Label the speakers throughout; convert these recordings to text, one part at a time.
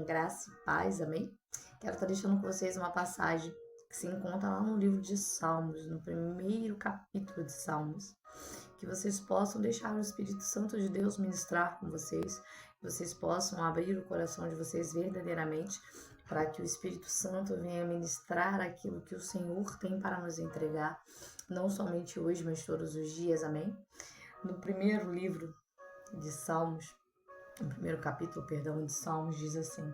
Speaker 1: graça e paz, amém? Quero estar deixando com vocês uma passagem que se encontra lá no livro de Salmos, no primeiro capítulo de Salmos, que vocês possam deixar o Espírito Santo de Deus ministrar com vocês, que vocês possam abrir o coração de vocês verdadeiramente, para que o Espírito Santo venha ministrar aquilo que o Senhor tem para nos entregar, não somente hoje, mas todos os dias, amém? No primeiro livro de Salmos, no primeiro capítulo, de Salmos, diz assim: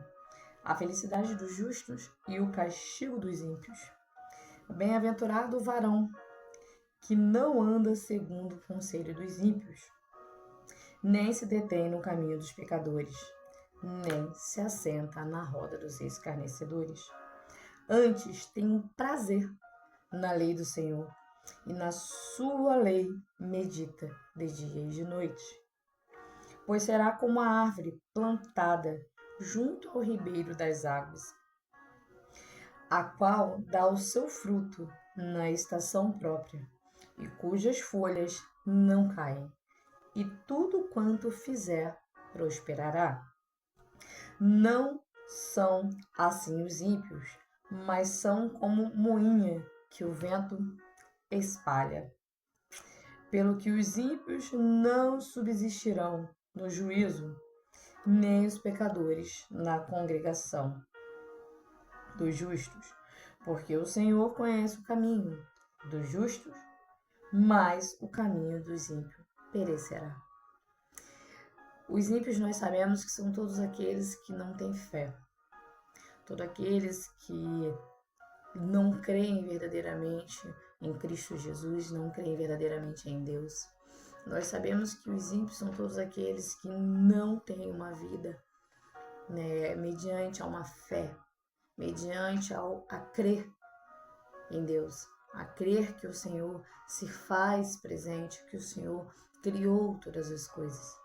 Speaker 1: a felicidade dos justos e o castigo dos ímpios. Bem-aventurado o varão que não anda segundo o conselho dos ímpios, nem se detém no caminho dos pecadores, nem se assenta na roda dos escarnecedores. Antes tem prazer na lei do Senhor, e na sua lei medita de dia e de noite. Pois será como a árvore plantada junto ao ribeiro das águas, a qual dá o seu fruto na estação própria, e cujas folhas não caem, e tudo quanto fizer prosperará. Não são assim os ímpios, mas são como moinha que o vento espalha. Pelo que os ímpios não subsistirão no juízo, nem os pecadores na congregação dos justos, porque o Senhor conhece o caminho dos justos, mas o caminho dos ímpios perecerá. Os ímpios nós sabemos que são todos aqueles que não têm fé, todos aqueles que não creem verdadeiramente em Cristo Jesus, não creem verdadeiramente em Deus. Nós sabemos que os ímpios são todos aqueles que não têm uma vida, mediante a uma fé, mediante a crer em Deus, a crer que o Senhor se faz presente, que o Senhor criou todas as coisas.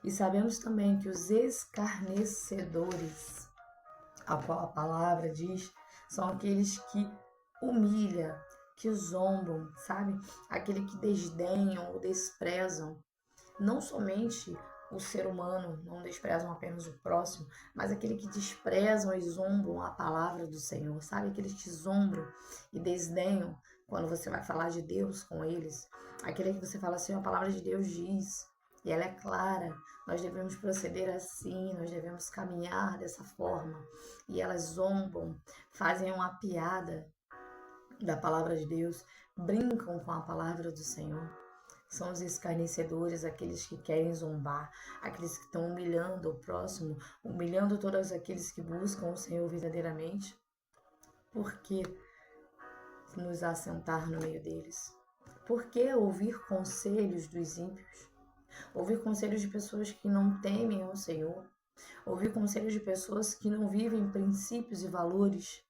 Speaker 1: E sabemos também que os escarnecedores, a qual a palavra diz, são aqueles que humilham, que zombam, sabe? Aquele que desdenham ou desprezam, não somente o ser humano, não desprezam apenas o próximo, mas aquele que desprezam e zombam a palavra do Senhor, sabe? Aqueles que zombam e desdenham quando você vai falar de Deus com eles. Aquele que você fala assim, a palavra de Deus diz, e ela é clara, nós devemos proceder assim, nós devemos caminhar dessa forma. E elas zombam, fazem uma piada da palavra de Deus, brincam com a palavra do Senhor. São os escarnecedores, aqueles que querem zombar, aqueles que estão humilhando o próximo, humilhando todos aqueles que buscam o Senhor verdadeiramente. Por que nos assentar no meio deles? Por que ouvir conselhos dos ímpios? Ouvir conselhos de pessoas que não temem ao Senhor? Ouvir conselhos de pessoas que não vivem princípios e valores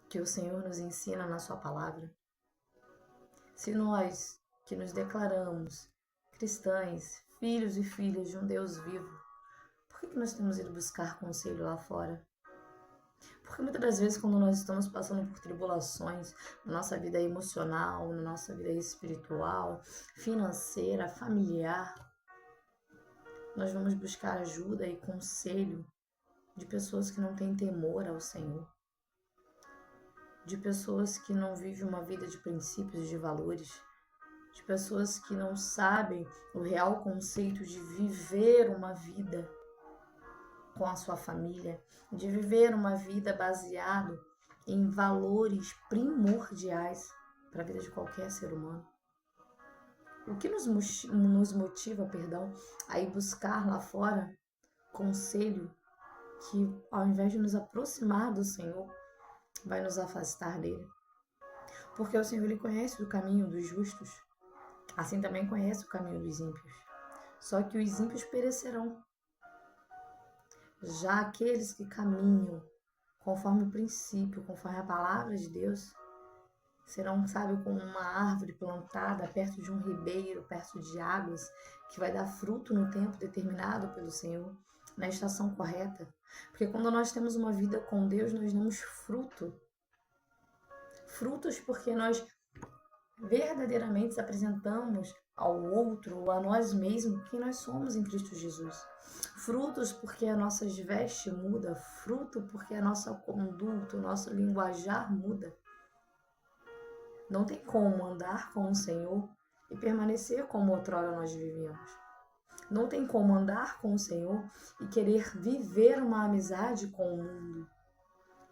Speaker 1: que o Senhor nos ensina na sua palavra? Se nós que nos declaramos cristãs, filhos e filhas de um Deus vivo, por que nós temos ido buscar conselho lá fora? Porque muitas das vezes, quando nós estamos passando por tribulações na nossa vida emocional, na nossa vida espiritual, financeira, familiar, nós vamos buscar ajuda e conselho de pessoas que não têm temor ao Senhor, de pessoas que não vivem uma vida de princípios e de valores, de pessoas que não sabem o real conceito de viver uma vida com a sua família, de viver uma vida baseada em valores primordiais para a vida de qualquer ser humano. O que nos motiva, a ir buscar lá fora conselho que, ao invés de nos aproximar do Senhor, vai nos afastar dele? Porque o Senhor, ele conhece o caminho dos justos, assim também conhece o caminho dos ímpios. Só que os ímpios perecerão. Já aqueles que caminham conforme o princípio, conforme a palavra de Deus, serão, sabe, como uma árvore plantada perto de um ribeiro, perto de águas, que vai dar fruto no tempo determinado pelo Senhor, na estação correta. Porque quando nós temos uma vida com Deus, nós damos fruto. Frutos porque nós verdadeiramente apresentamos ao outro ou a nós mesmos quem nós somos em Cristo Jesus. Frutos porque a nossa veste muda, fruto porque a nossa conduta, o nosso linguajar muda. Não tem como andar com o Senhor e permanecer como outrora nós vivíamos. Não tem como andar com o Senhor e querer viver uma amizade com o mundo.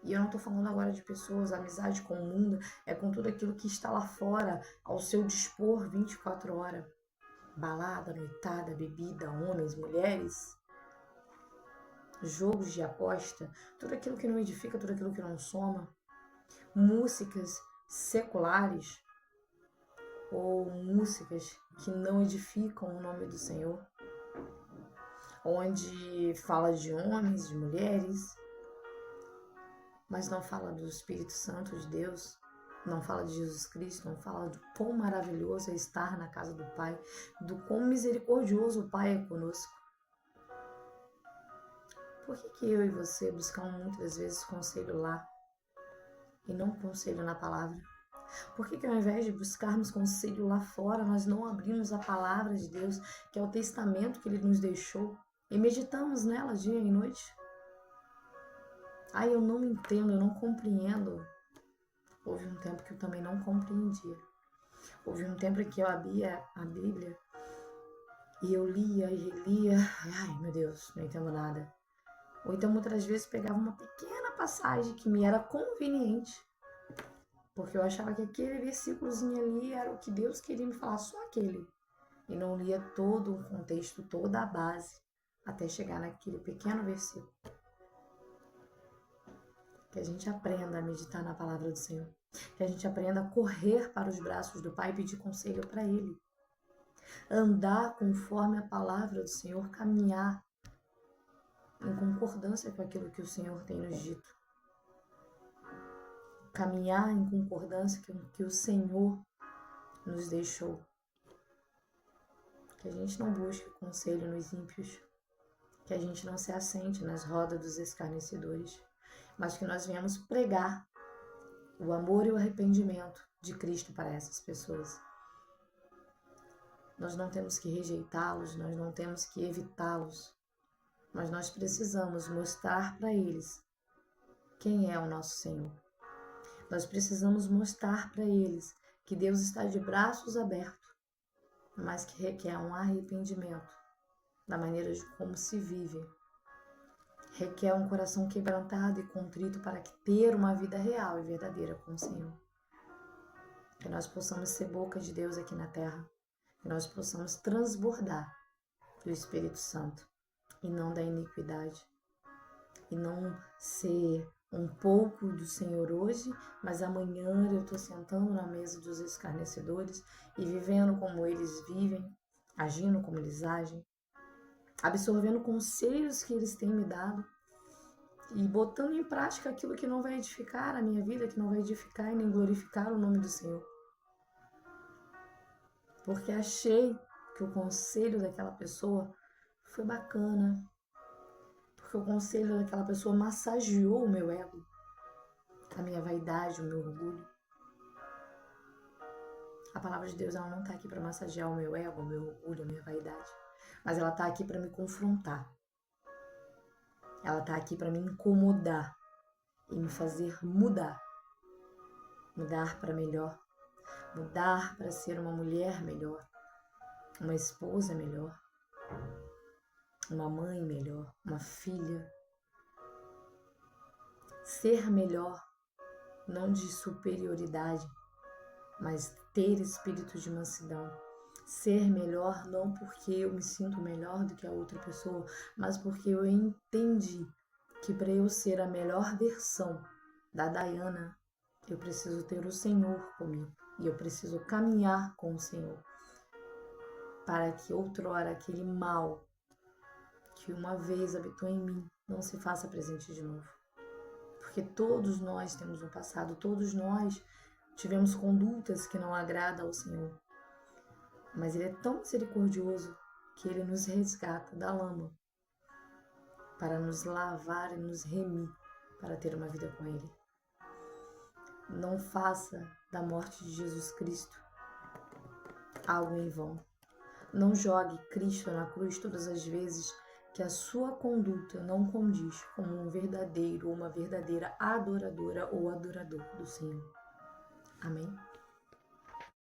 Speaker 1: E eu não estou falando agora de pessoas, a amizade com o mundo é com tudo aquilo que está lá fora, ao seu dispor 24 horas. Balada, noitada, bebida, homens, mulheres, jogos de aposta, tudo aquilo que não edifica, tudo aquilo que não soma. Músicas seculares ou músicas que não edificam o nome do Senhor, onde fala de homens, de mulheres, mas não fala do Espírito Santo de Deus, não fala de Jesus Cristo, não fala do quão maravilhoso é estar na casa do Pai, do quão misericordioso o Pai é conosco. Por que eu e você buscamos muitas vezes conselho lá e não conselho na palavra? Por que ao invés de buscarmos conselho lá fora, nós não abrimos a palavra de Deus, que é o testamento que Ele nos deixou, e meditamos nela dia e noite? Eu não entendo, eu não compreendo. Houve um tempo que eu também não compreendia. Houve um tempo que eu abria a Bíblia e eu lia e relia. Ai, meu Deus, não entendo nada. Ou então, muitas vezes, pegava uma pequena passagem que me era conveniente, porque eu achava que aquele versículozinho ali era o que Deus queria me falar, só aquele. E não lia todo o contexto, toda a base, até chegar naquele pequeno versículo. Que a gente aprenda a meditar na palavra do Senhor. Que a gente aprenda a correr para os braços do Pai e pedir conselho para Ele. Andar conforme a palavra do Senhor, caminhar em concordância com aquilo que o Senhor tem nos dito. Caminhar em concordância com o que o Senhor nos deixou. Que a gente não busque conselho nos ímpios. Que a gente não se assente nas rodas dos escarnecedores. Mas que nós venhamos pregar o amor e o arrependimento de Cristo para essas pessoas. Nós não temos que rejeitá-los, nós não temos que evitá-los, mas nós precisamos mostrar para eles quem é o nosso Senhor. Nós precisamos mostrar para eles que Deus está de braços abertos, mas que requer um arrependimento da maneira de como se vive. Requer um coração quebrantado e contrito para ter uma vida real e verdadeira com o Senhor. Que nós possamos ser boca de Deus aqui na terra. Que nós possamos transbordar do Espírito Santo e não da iniquidade. E não ser um pouco do Senhor hoje, mas amanhã eu estou sentando na mesa dos escarnecedores e vivendo como eles vivem, agindo como eles agem, absorvendo conselhos que eles têm me dado e botando em prática aquilo que não vai edificar a minha vida, que não vai edificar e nem glorificar o nome do Senhor. Porque achei que o conselho daquela pessoa foi bacana, porque o conselho daquela pessoa massageou o meu ego, a minha vaidade, o meu orgulho. A palavra de Deus, ela não está aqui para massagear o meu ego, o meu orgulho, a minha vaidade, mas ela está aqui para me confrontar. Ela está aqui para me incomodar e me fazer mudar. Mudar para melhor. Mudar para ser uma mulher melhor. Uma esposa melhor. Uma mãe melhor. Uma filha. Ser melhor, não de superioridade, mas ter espírito de mansidão. Ser melhor não porque eu me sinto melhor do que a outra pessoa, mas porque eu entendi que para eu ser a melhor versão da Dayana, eu preciso ter o Senhor comigo. E eu preciso caminhar com o Senhor. Para que outrora aquele mal que uma vez habitou em mim não se faça presente de novo. Porque todos nós temos um passado, todos nós tivemos condutas que não agradam ao Senhor. Mas Ele é tão misericordioso que Ele nos resgata da lama para nos lavar e nos remir para ter uma vida com Ele. Não faça da morte de Jesus Cristo algo em vão. Não jogue Cristo na cruz todas as vezes que a sua conduta não condiz como um verdadeiro ou uma verdadeira adoradora ou adorador do Senhor. Amém?